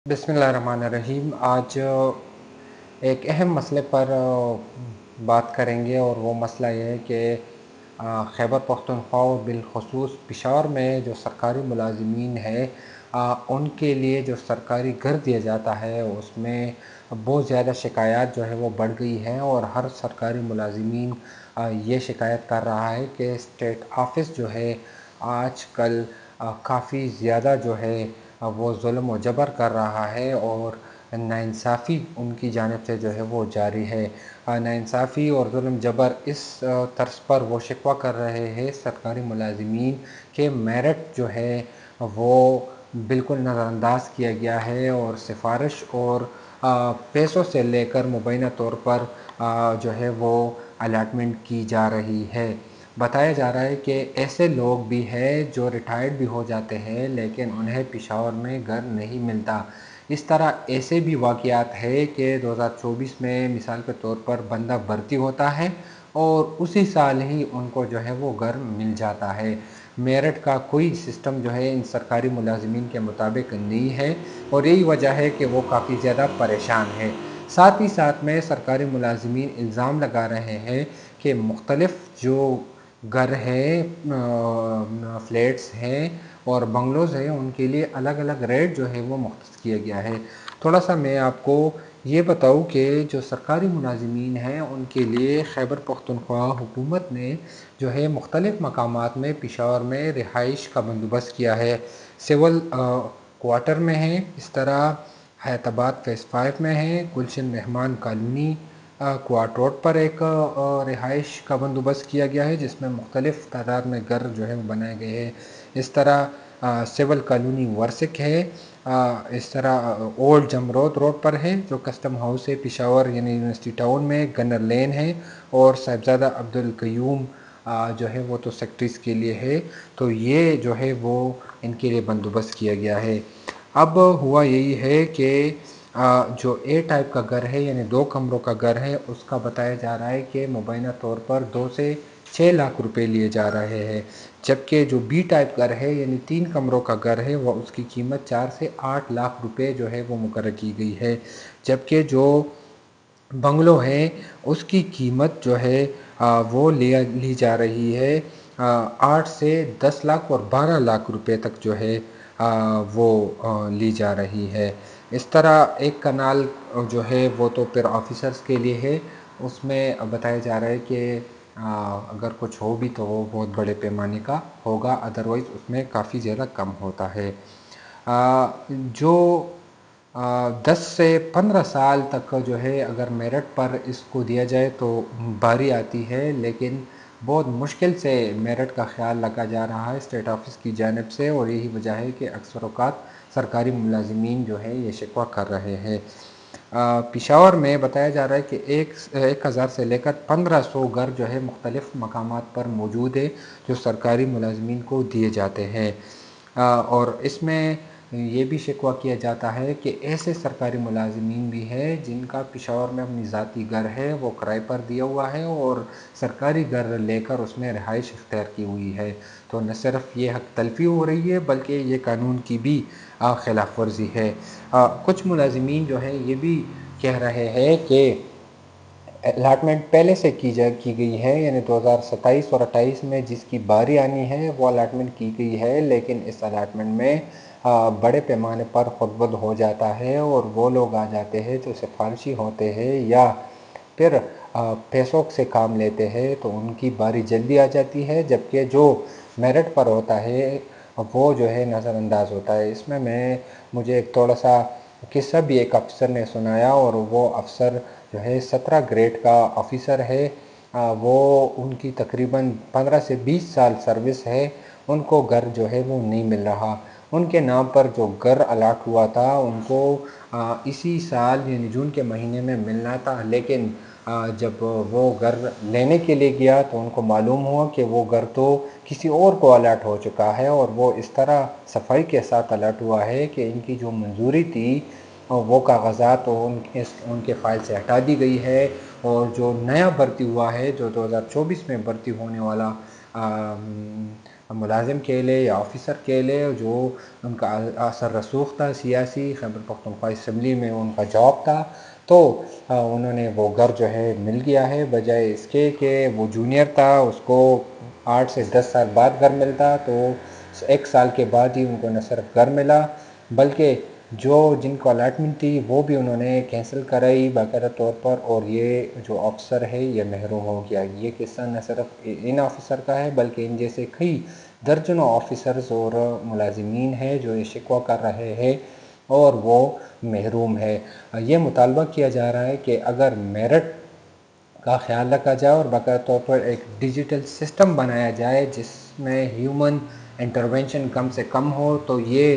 बिस्मिल्लाहिर्रहमानिर्रहीम। आज एक अहम मसले पर बात करेंगे और वो मसला ये है कि खैबर पख्तूनख्वा और बिलखसूस पेशावर में जो सरकारी मुलाजिमीन है उनके लिए जो सरकारी घर दिया जाता है उसमें बहुत ज़्यादा शिकायत जो है वो बढ़ गई है और हर सरकारी मुलाजिमीन ये शिकायत कर रहा है कि स्टेट ऑफिस जो है आजकल काफ़ी ज़्यादा जो है वो जुल्म व जबर कर रहा है और नाइंसाफ़ी उनकी जानिब से जो है वो जारी है। नाइंसाफ़ी और जुल्म जबर इस तर्ज पर वो शिकवा कर रहे हैं सरकारी मुलाजिमीन के मेरिट जो है वो बिल्कुल नज़रअंदाज किया गया है और सिफारिश और पैसों से लेकर मुबैना तौर पर जो है वो अलाटमेंट की जा रही है। बताया जा रहा है कि ऐसे लोग भी हैं जो रिटायर्ड भी हो जाते हैं लेकिन उन्हें पेशावर में घर नहीं मिलता। इस तरह ऐसे भी वाक़यात है कि 2024 में मिसाल के तौर पर बंदा भर्ती होता है और उसी साल ही उनको जो है वो घर मिल जाता है। मेरिट का कोई सिस्टम जो है इन सरकारी मुलाजिमीन के मुताबिक नहीं है और यही वजह है कि वो काफ़ी ज़्यादा परेशान है। साथ ही साथ में सरकारी मुलाजिमीन इल्ज़ाम लगा रहे हैं कि मुख्तलिफ़ जो घर है, फ्लैट्स हैं और बंगलोज़ हैं, उनके लिए अलग अलग रेट जो है वो मुख्तस किया गया है। थोड़ा सा मैं आपको ये बताऊँ कि जो सरकारी मुलाजिमीन हैं उनके लिए खैबर पख्तूनख्वा हुकूमत ने जो है मुख्तलिफ़ मकामात में पेशावर में रिहाइश का बंदोबस्त किया है। सिविल क्वार्टर में है, इस तरह हैदराबाद फ़ेज़ 5 में है, गुलशन रहमान कॉलोनी क्वार्ट रोड पर एक रिहाइश का बंदोबस्त किया गया है जिसमें मुख्तलिफ़ तादाद में घर जो है वो बनाए गए हैं। इस तरह सिविल कॉलोनी वर्सिक है, इस तरह ओल्ड जमरोद रोड पर है जो कस्टम हाउस है पेशावर यानी यूनिवर्सिटी टाउन में, गन्नर लेन है और साहिबजादा अब्दुल कयूम जो है वो तो सेक्रेटरीज़ के लिए है। तो ये जो है वो इनके लिए बंदोबस्त किया गया है। अब हुआ यही है कि जो ए टाइप का घर है यानी 2 कमरों का घर है उसका बताया जा रहा है कि मुबैना तौर पर 2 से 6 लाख रुपए लिए जा रहे हैं, जबकि जो बी टाइप घर है यानी 3 कमरों का घर है वह उसकी कीमत 4 से 8 लाख रुपए जो है वो मुकर्रर की गई है, जबकि जो बंगलो है उसकी कीमत जो है वो ली जा रही है 8 से 10 लाख और 12 लाख रुपए तक जो है वो ली जा रही है। इस तरह एक कनाल जो है वो तो फिर ऑफिसर्स के लिए है, उसमें बताया जा रहा है कि अगर कुछ हो भी तो वो बहुत बड़े पैमाने का होगा, अदरवाइज़ उसमें काफ़ी ज़्यादा कम होता है। जो 10 से 15 साल तक जो है अगर मेरिट पर इसको दिया जाए तो बारी आती है, लेकिन बहुत मुश्किल से मेरिट का ख्याल रखा जा रहा है स्टेट ऑफिस की जानिब से और यही वजह है कि अक्सर औक़ात सरकारी मुलाजिमीन जो है ये शिकवा कर रहे हैं। पेशावर में बताया जा रहा है कि 1000 से लेकर 1500 घर जो है मुख्तलिफ़ मकामात पर मौजूद है जो सरकारी मुलाजिमीन को दिए जाते हैं। और इसमें ये भी शिकवा किया जाता है कि ऐसे सरकारी मुलाजिमीन भी हैं जिनका पेशावर में अपनी ज़ाती घर है, वो किराए पर दिया हुआ है और सरकारी घर लेकर उसमें रिहाइश इख्तियार की हुई है। तो न सिर्फ ये हक तलफ़ी हो रही है बल्कि ये कानून की भी खिलाफ वर्जी है। कुछ मुलाजिमीन जो हैं ये भी कह रहे हैं कि अलाटमेंट पहले से की गई है, यानी 2027 और 28 में जिसकी बारी आनी है वो अलाटमेंट की गई है, लेकिन इस अलाटमेंट में बड़े पैमाने पर खुर्द-बुर्द हो जाता है और वो लोग आ जाते हैं जो सिफारशी होते हैं या फिर पैसों से काम लेते हैं तो उनकी बारी जल्दी आ जाती है, जबकि जो मेरिट पर होता है वो जो है नज़रअंदाज होता है। इसमें मुझे एक थोड़ा सा किस्सा भी एक अफ़सर ने सुनाया और वो अफ़सर जो है 17 ग्रेड का ऑफ़िसर है। वो उनकी तकरीबन 15 से 20 साल सर्विस है, उनको घर जो है वो नहीं मिल रहा। उनके नाम पर जो घर अलाट हुआ था उनको इसी साल यानी जून के महीने में मिलना था, लेकिन जब वो घर लेने के लिए गया तो उनको मालूम हुआ कि वो घर तो किसी और को अलाट हो चुका है और वो इस तरह सफाई के साथ अलाट हुआ है कि इनकी जो मंजूरी थी और वो कागज़ात तो उनके फ़ाइल से हटा दी गई है और जो नया भर्ती हुआ है जो 2024 में भर्ती होने वाला ملازم کے لیے یا آفیسر کے لیے جو ان کا اثر رسوخ تھا سیاسی، خیبر پختونخوا اسمبلی میں ان کا جاب تھا، تو انہوں نے وہ گھر جو ہے مل گیا ہے، بجائے اس کے کہ وہ جونیئر تھا اس کو 8 سے 10 سال بعد گھر ملتا، تو 1 سال کے بعد ہی ان کو نہ صرف گھر ملا بلکہ جن کو الاٹمنٹ تھی وہ بھی انہوں نے کینسل کرائی باقاعدہ طور پر، اور یہ جو آفیسر ہے یہ محروم ہو گیا۔ یہ قصہ نہ صرف ان آفیسر کا ہے بلکہ ان جیسے کئی درجنوں آفیسرز اور ملازمین ہیں جو یہ شکوہ کر رہے ہیں اور وہ محروم ہے۔ یہ مطالبہ کیا جا رہا ہے کہ اگر میرٹ کا خیال رکھا جائے اور باقاعدہ طور پر ایک ڈیجیٹل سسٹم بنایا جائے جس میں ہیومن انٹرونشن کم سے کم ہو، تو یہ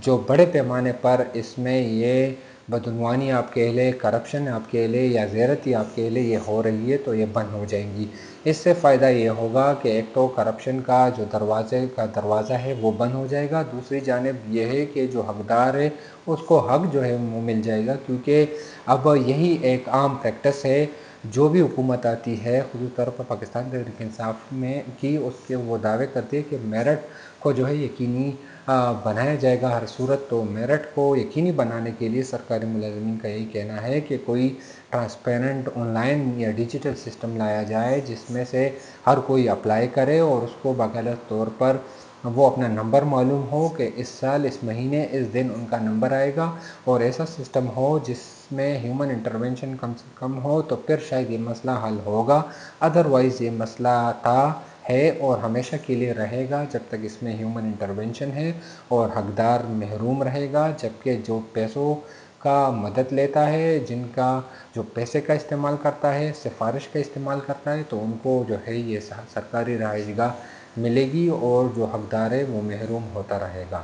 جو بڑے پیمانے پر اس میں یہ بدعنوانی آپ کہہ لیں، کرپشن آپ کہہ لیں یا زیرتی آپ کہہ لیں، یہ ہو رہی ہے تو یہ بند ہو جائیں گی۔ اس سے فائدہ یہ ہوگا کہ ایک تو کرپشن کا جو دروازہ ہے وہ بند ہو جائے گا، دوسری جانب یہ ہے کہ جو حقدار ہے اس کو حق جو ہے وہ مل جائے گا، کیونکہ اب یہی ایک عام پریکٹس ہے۔ جو بھی حکومت آتی ہے خصوصی طور پر پاکستان تحریک انصاف میں کی، اس کے وہ دعوے کرتی ہے کہ میرٹ کو جو ہے یقینی بنایا جائے گا ہر صورت۔ تو میرٹ کو یقینی بنانے کے لیے سرکاری ملازمین کا یہی کہنا ہے کہ کوئی ٹرانسپیرنٹ آن لائن یا ڈیجیٹل سسٹم لایا جائے جس میں سے ہر کوئی اپلائی کرے اور اس کو باقاعدہ طور پر وہ اپنا نمبر معلوم ہو کہ اس سال اس مہینے اس دن ان کا نمبر آئے گا، اور ایسا سسٹم ہو جس میں ہیومن انٹرونشن کم سے کم ہو، تو پھر شاید یہ مسئلہ حل ہوگا۔ ادروائز یہ مسئلہ ہے اور ہمیشہ کے لیے رہے گا جب تک اس میں ہیومن انٹرونشن ہے، اور حقدار محروم رہے گا، جبکہ جو پیسوں کا مدد لیتا ہے، جن کا جو پیسے کا استعمال کرتا ہے، سفارش کا استعمال کرتا ہے، تو ان کو جو ہے یہ سرکاری رہائش گاہ ملے گی اور جو حقدار ہے وہ محروم ہوتا رہے گا۔